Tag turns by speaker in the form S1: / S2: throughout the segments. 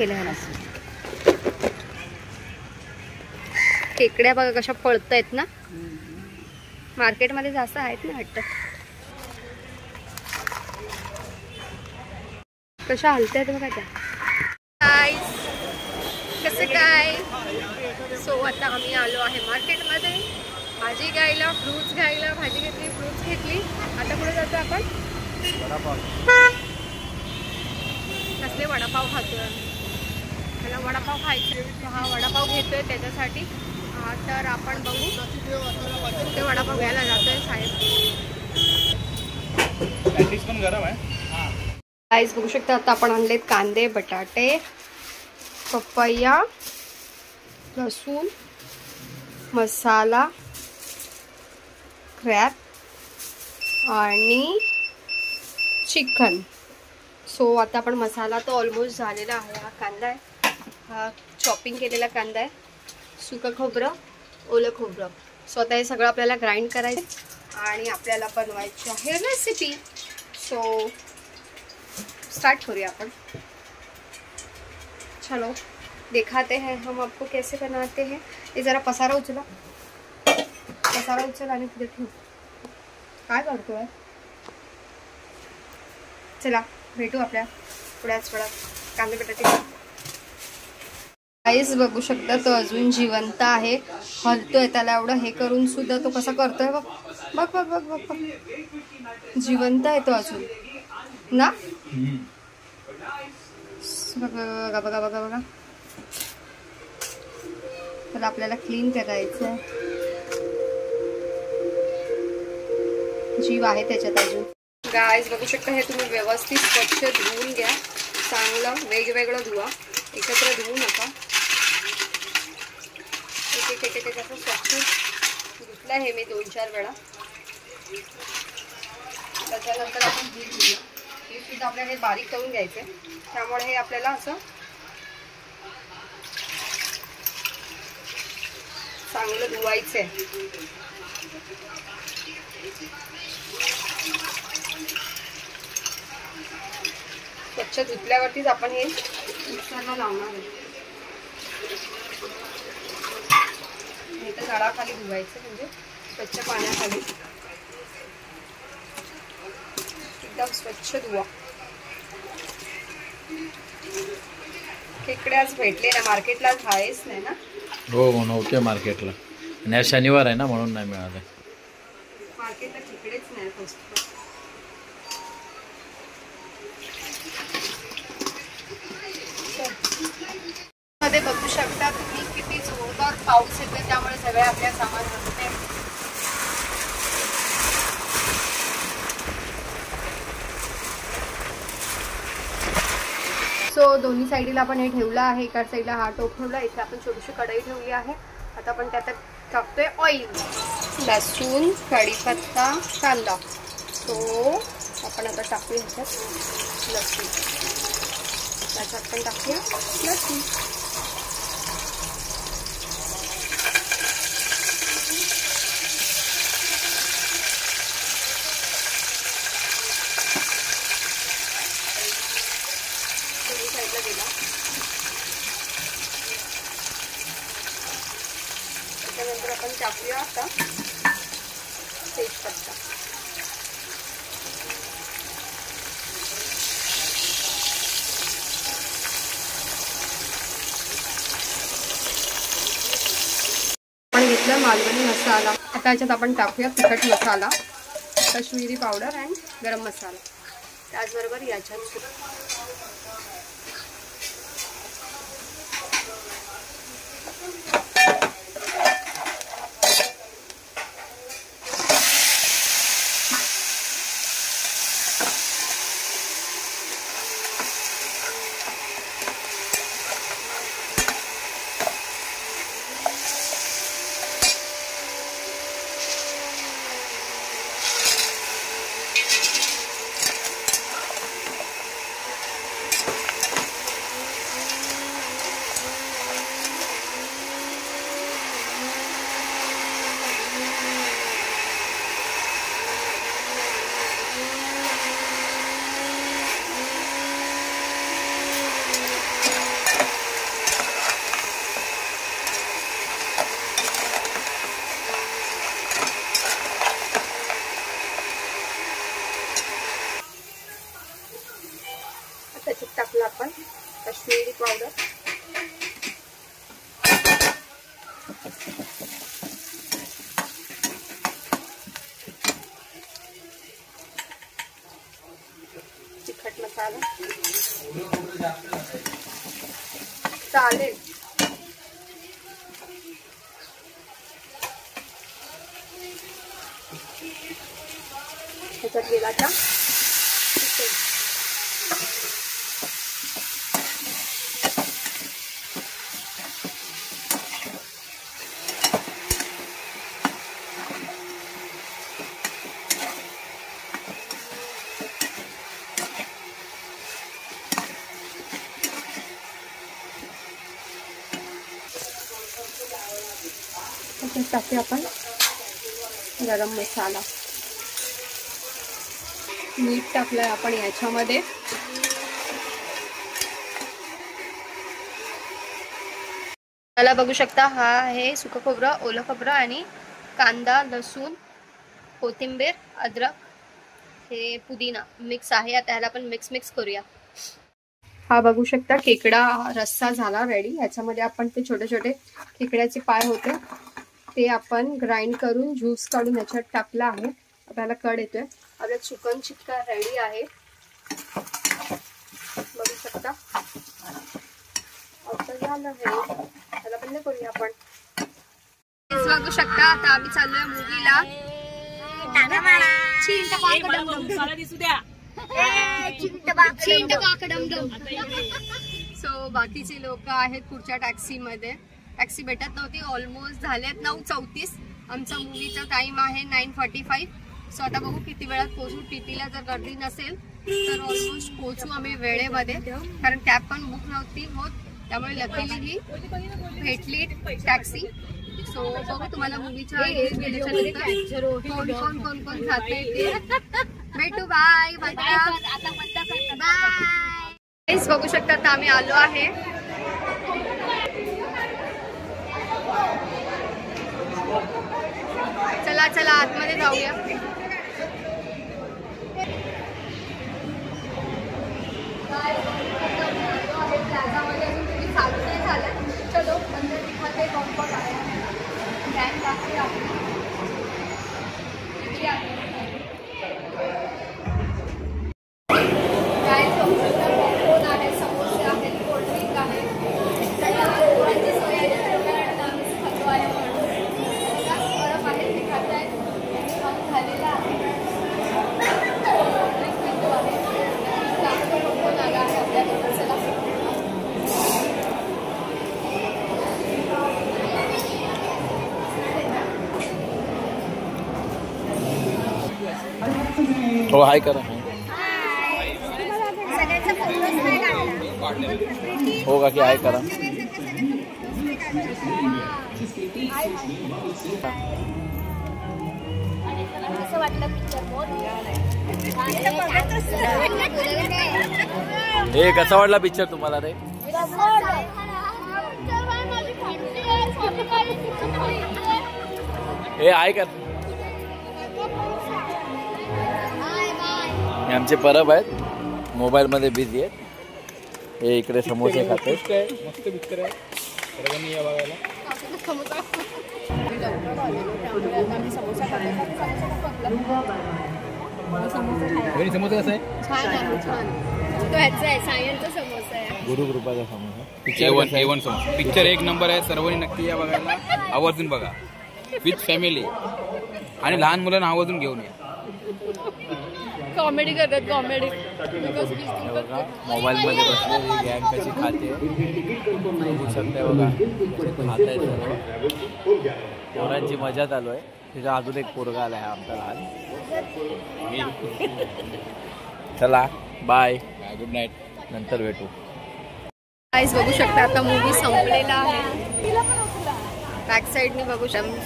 S1: केलं ह्याला. खेकड्या बघा कशा पळतायत ना. मार्केटमध्ये जास्त आहेत ना वाटतं. कशा हलतायत बघा त्या. कसं काय. सो आता आम्ही आलो आहे मार्केटमध्ये भाजी घ्यायला, फ्रूट्स घ्यायला. भाजी घेतली, फ्रूट्स घेतली. आता पुढे जातो आपण. कसले वडापाव खातोय. त्याला वडापाव खायचे. हा वडापाव घेतोय त्याच्यासाठी. तर आपण बघू ते वडापाव घ्यायला जातोय साहेब.
S2: पण गरम आहे.
S1: गाईस बघू शकता आता आपण आणलेत कांदे, बटाटे, पपया, लसूण, मसाला, क्रॅब आणि चिकन. सो आता आपण मसाला तर ऑलमोस्ट झालेला आहे. हा कांदा आहे, हा चॉपिंग केलेला कांदा आहे, सुकं खोबरं, ओलं खोबरं. सो आता हे सगळं आपल्याला ग्राइंड करायचं आणि आपल्याला बनवायची आहे रेसिपी. सो स्टार्ट करूया आपण. चलो दिखाते हैं हम आपको कैसे बनाते हैं. ये जरा पसारा उचला, पसारा उचल आणि तिथे ठेव. काय करतोय. चला भेटू आपल्या थोड्याच वेळात. कांदे बटाटे गाईस बघू शकता तो अजून जिवंत आहे. हलतोय. त्याला एवढं हे करून सुद्धा तो कसा करतोय बघ बघ बघ बघ बघ बघ. जिवंत आहे तो अजून ना. बघा बघा बघा बघा. तर आपल्याला क्लीन करायचं आहे. जीव आहे त्याच्यात अजून. गाईस बघू शकता हे तुम्ही व्यवस्थित स्वच्छ धुवून घ्या. चांगलं वेगवेगळं धुवा, एकत्र धुवू नका. एक एक एक असं स्वच्छ धुतलं हे मी 2-4 वेळा. त्याच्यानंतर आपण हे धुवूया. हे सुद्धा आपल्याला हे बारीक करून घ्यायचे. त्यामुळे हे आपल्याला असं चांगलं धुवायचं आहे. स्वच्छ धुतल्यावरतीच आपण हे मिक्सरला लावणार आहे. हे तर झाडाखाली धुवायचं, म्हणजे स्वच्छ पाण्याखाली एकदम स्वच्छ धुवा. खेकड्याच भेटले ना मार्केटला. आहेच नाही ना.
S2: हो नव्हते मार्केटला. आणि आज शनिवार आहे ना म्हणून नाही मिळाले
S1: मार्केटला. खेकडेच नाही फर्स्ट. मध्ये बघू शकता तुम्ही किती जोरदार पाऊस येते. त्यामुळे सगळे आपल्या सामान असते. सो दोन्ही साईडला आपण हे ठेवलं आहे. एका साईडला हा टोप ठेवला. इथे आपण छोटीशी कढई ठेवली आहे. आता आपण त्यात टाकतोय ऑइल, लसूण, कढीपत्ता, कांदा. सो आपण आता टाकूया ह्याच्यात लसूण. त्याच्यात पण टाकूया लसूण. साईडला गेला. त्याच्यानंतर आपण टाकूया आता तेजपत्ता. आपण घेतला मालवणी मसाला. आता याच्यात आपण टाकूया तिखट मसाला, काश्मीरी पावडर अँड गरम मसाला. त्याचबरोबर याच्यात काश्मीरी पावडर, तिखट मसाला चालेल, ह्याच्यात गेला का टाकूया आपण गरम मसाला, मीठ टाकलंय आपण याच्यामध्ये, त्याला बघू शकता हा आहे सुकं खोबरं, ओलं खोबरं आणि कांदा, लसूण, कोथिंबीर, अद्रक, हे पुदिना मिक्स आहे. आता ह्याला आपण मिक्स करूया. हा बघू शकता खेकडा रस्सा झाला रेडी. याच्यामध्ये आपण ते छोटे छोटे खेकड्याचे पाय होते ते आपण ग्राइंड करून ज्यूस काढून याच्यात टाकला आहे. आपल्याला कड येतोय. आपला चिकन टिक्का रेडी आहे बघू शकता. आता झालं हे, त्याला बंद करूया आपण. बघू शकता आता आम्ही चाललोय मूवीला. सो बाकीचे लोक आहेत पुढच्या टॅक्सी मध्ये. टॅक्सी भेटत नव्हती. ऑलमोस्ट झाल्यात 9:34. आमचा मूवीचा टाइम आहे 9:45. सो आता बघू किती वेळात पोहोचू. टीटीला जर गर्दी नसेल तर ऑलमोस्ट पोहोचू आम्ही वेळेमध्ये, कारण कॅब पण बुक नव्हती होत. त्यामुळे लकीली ही भेटली टॅक्सी. सो बघू तुम्हाला मूवीच्या कोण खाते ते भेटू. Bye bye. बघू शकता आता आम्ही आलो आहे. चला चला आतमध्ये जाऊया. प्लाझामध्ये अजून तुम्ही चालू नाही झालं. चलो मंदिर दिखाते कॉम्फर्ट आहे. बँक आहे आपली. समोसे आहेत, कोल्ड्रिंक आहे.
S2: हो हाय करा. हो का की हाय करा. हे कसा वाटला पिक्चर तुम्हाला रे? हे हाय कर. आमचे परब आहेत, मोबाईल मध्ये बिझी आहेत. हे इकडे समोसे खाते. मस्त पिक्चर आहे, सर्वांनी या बघायला. समोसा कसा आहे? छान आहे, छान. तो ह्याचा आहे, सायनचा समोसा आहे. गुरुकृपाचा समोसा. A1 समोसा. पिक्चर एक नंबर आहे. सर्वांनी नक्की या बघायला. आवर्जून बघा विथ फॅमिली आणि लहान मुलांना आवर्जून घेऊन या. कॉमेडी करतात, कॉमेडी. मोबाईल मध्ये बसलेली गँग कशी खाते बघू शकते बघा. खात आहे सर्व. पोरांची मजा चालू आहे. तिचा अजून एक पोरगा आला आहे आमचा लहान. चला बाय, गुड नाईट. नंतर भेटू.
S1: गाईज बघू शकता आता मूवी संपलेला आहे. बॅक साईडने बघू शकता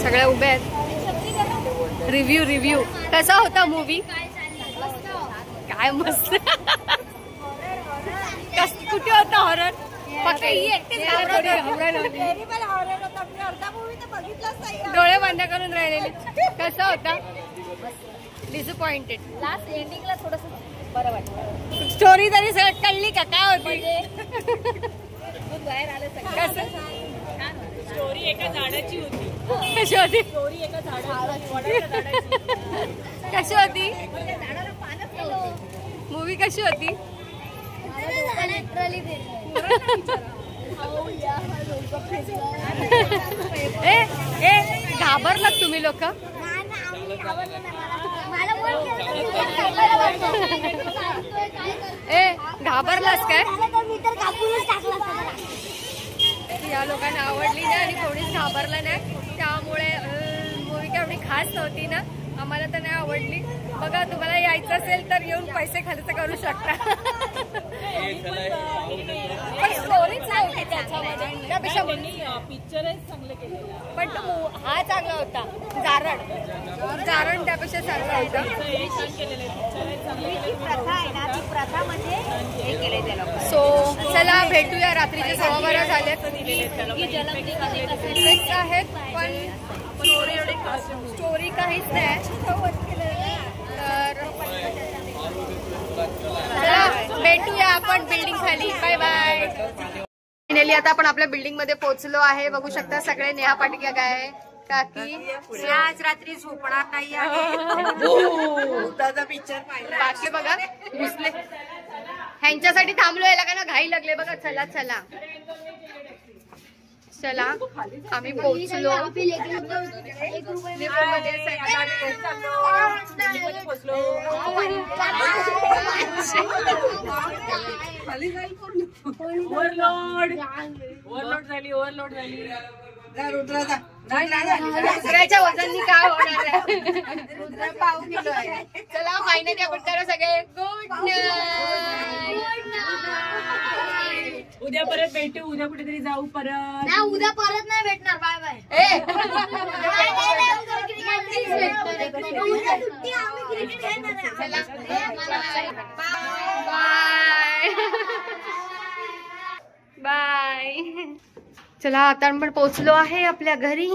S1: सगळ्या उभ्या आहेत. रिव्ह्यू कसा होता मूवी? काय मस्त. कुठे होता हॉरर? फक्त डोळे बंद करून राहिलेले. कसा होता? डिसअपॉइंटेड. लास्ट एंडिंगला थोडस स्टोरी तरी सगळं कळली का काय होती?
S3: बाहेर आलं
S1: कसं?
S3: स्टोरी एका झाडाची होती.
S1: कशी होती?
S3: स्टोरी एका झाडाची.
S1: कशी होती मूवी? कशी होती? ए घाबरलात तुम्ही लोक? ए घाबरलास काय? या लोकांना आवडली नाही आणि कोणीच घाबरलं नाही, त्यामुळे मूवी काय एवढी खास नव्हती ना, आम्हाला तर नाही आवडली. बघा तुम्हाला यायचं असेल तर येऊन पैसे खर्च करू शकता. पण स्टोरी चांगली त्याच्यामध्ये, त्यापेक्षा
S3: पिक्चरच चांगले केले.
S1: पण हा चांगला होता. जारण त्यापेक्षा चांगला होता. सो चला भेटूया. रात्रीचे 12:15 झालेत आहेत, पण स्टोरी काहीच नाही. तर चला भेटूया आपण बिल्डिंग खाली. Bye bye. फायनली आता आपण आपल्या बिल्डिंग मध्ये पोहोचलो आहे. बघू शकता सगळे. नेहा पाटील काय काकी
S3: आज रात्री झोपणार नाही आहे. पिक्चर पाहिला.
S1: बाकी बघा घुसले. ह्यांच्यासाठी थांबलो. याला काय ना घाई लागले बघा. चला चला चला आम्ही पोहोचलो.
S3: ओव्हरलोड झाली.
S1: रुद्राच्या वजननी काय होणार आहे? चला फायनली आपण करा सगळे गुड नाईट.
S3: उद्या परत भेटू. उद्या कुठेतरी जाऊ परत.
S4: उद्या परत नाही भेटणार. Bye bye.
S1: बाय. चला आता आपण पोहोचलो आहे आपल्या घरी.